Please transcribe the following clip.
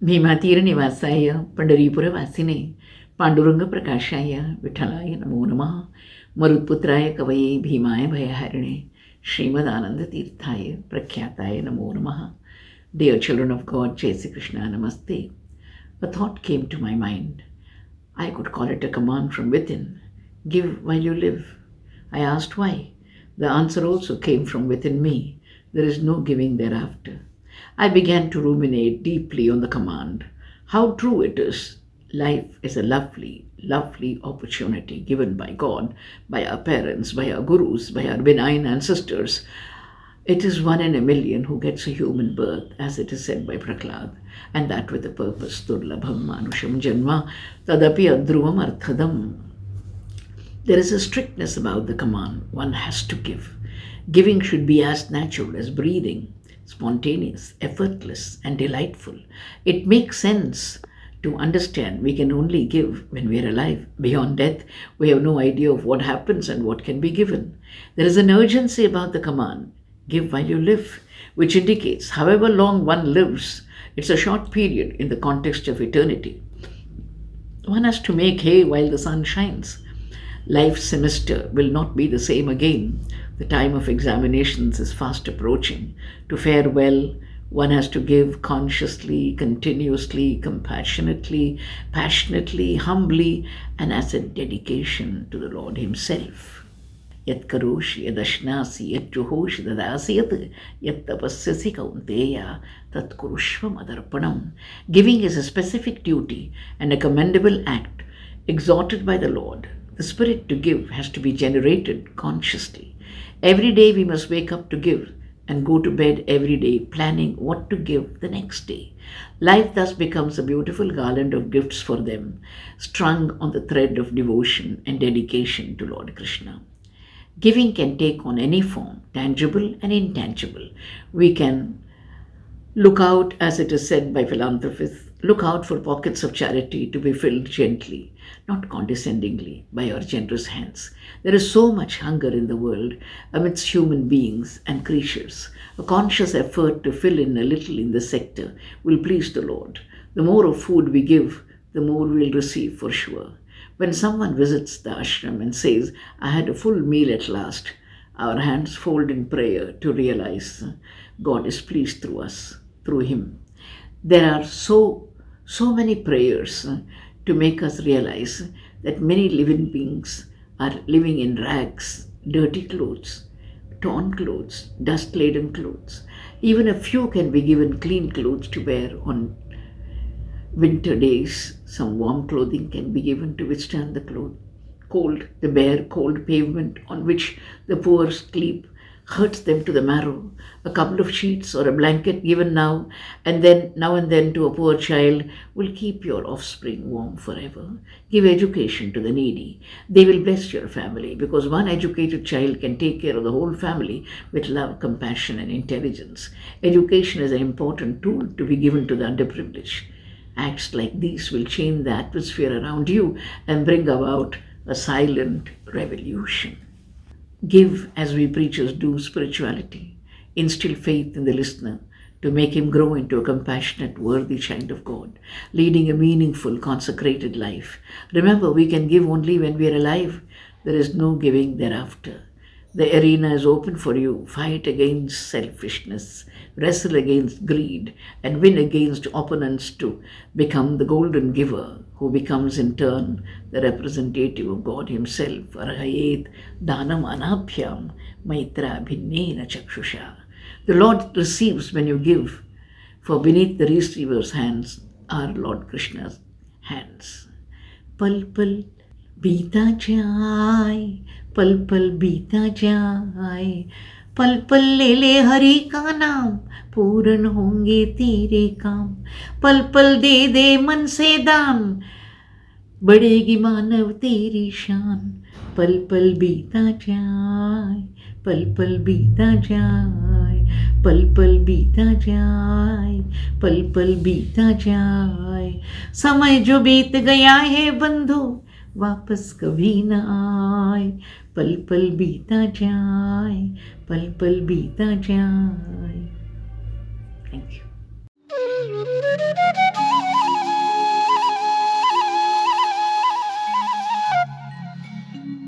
भीमातीरनिवासाय पंढरीपुरवासिने पांडुरंग प्रकाशाय विठ्ठलाय नमो नमः. मरुत्पुत्राय कवये भीमाय भयहारिणे श्रीमदानंदतीर्थाय प्रख्याताय नमो नमः. Dear children of God, Jai Sri Krishna, Namaste. A thought came to my mind. I could call it a command from within. Give while you live. I asked why. The answer also came from within me. There is no giving thereafter. I began to ruminate deeply on the command. How true it is. Life is a lovely, lovely opportunity given by God, by our parents, by our gurus, by our benign ancestors. It is 1 in a million who gets a human birth, as it is said by Prahlad, and that with a purpose. Durlabham manusham janma tadapi adruvam arthadam. There is a strictness about the command. One has to give. Giving should be as natural as breathing, spontaneous, effortless, and delightful. It makes sense to understand we can only give when we are alive. Beyond death, we have no idea of what happens and what can be given. There is an urgency about the command. Give while you live, which indicates however long one lives, it's a short period in the context of eternity. One has to make hay while the sun shines. Life's semester will not be the same again. The time of examinations is fast approaching. To fare well, one has to give consciously, continuously, compassionately, passionately, humbly, and as a dedication to the Lord Himself. Yat karoshi yadashnasi yat juhoshi dadasi yat tapasyasi kaunteya tat kurushva madarpanam. Giving is a specific duty and a commendable act exhorted by the Lord. The spirit to give has to be generated consciously. Every day we must wake up to give and go to bed every day planning what to give the next day. Life thus becomes a beautiful garland of gifts for them, strung on the thread of devotion and dedication to Lord Krishna. Giving can take on any form, tangible and intangible. We can look out, as it is said by philanthropists, look out for pockets of charity to be filled gently, not condescendingly, by our generous hands. There is so much hunger in the world amidst human beings and creatures. A conscious effort to fill in a little in this sector will please the Lord. The more of food we give, the more we'll receive for sure. When someone visits the ashram and says, I had a full meal at last, our hands fold in prayer to realize God is pleased through us, through Him. There are so many prayers to make us realize that many living beings are living in rags, dirty clothes, torn clothes, dust-laden clothes. Even a few can be given clean clothes to wear on winter days. Some warm clothing can be given to withstand the cold. The bare, cold pavement on which the poor sleep hurts them to the marrow. A couple of sheets or a blanket given now and then to a poor child will keep your offspring warm forever. Give education to the needy. They will bless your family, because one educated child can take care of the whole family with love, compassion, and intelligence. Education is an important tool to be given to the underprivileged. Acts like these will change the atmosphere around you and bring about a silent revolution. Give as we preachers do spirituality. Instill faith in the listener to make him grow into a compassionate, worthy child of God, leading a meaningful, consecrated life. Remember, we can give only when we are alive. There is no giving thereafter. The arena is open for you. Fight against selfishness, wrestle against greed, and win against opponents to become the golden giver, who becomes in turn the representative of God Himself. Arhayet dhanam anabhyam maitra bhinnena chakshusha. The Lord receives when you give, for beneath the receiver's hands are Lord Krishna's hands. Pal pal बीता जाए, पल पल बीता जाए, पल पल ले ले हरि का नाम, पूर्ण होंगे तेरे काम. पल पल दे दे मन से दान, बढ़ेगी मानव तेरी शान. पल पल बीता जाए, पल पल बीता जाए, पल पल बीता जाए, पल पल बीता जाए. समय जो बीत गया है बंधु, वापस कभी न आए. पल पल बीता जाए, पल पल बीता जाए.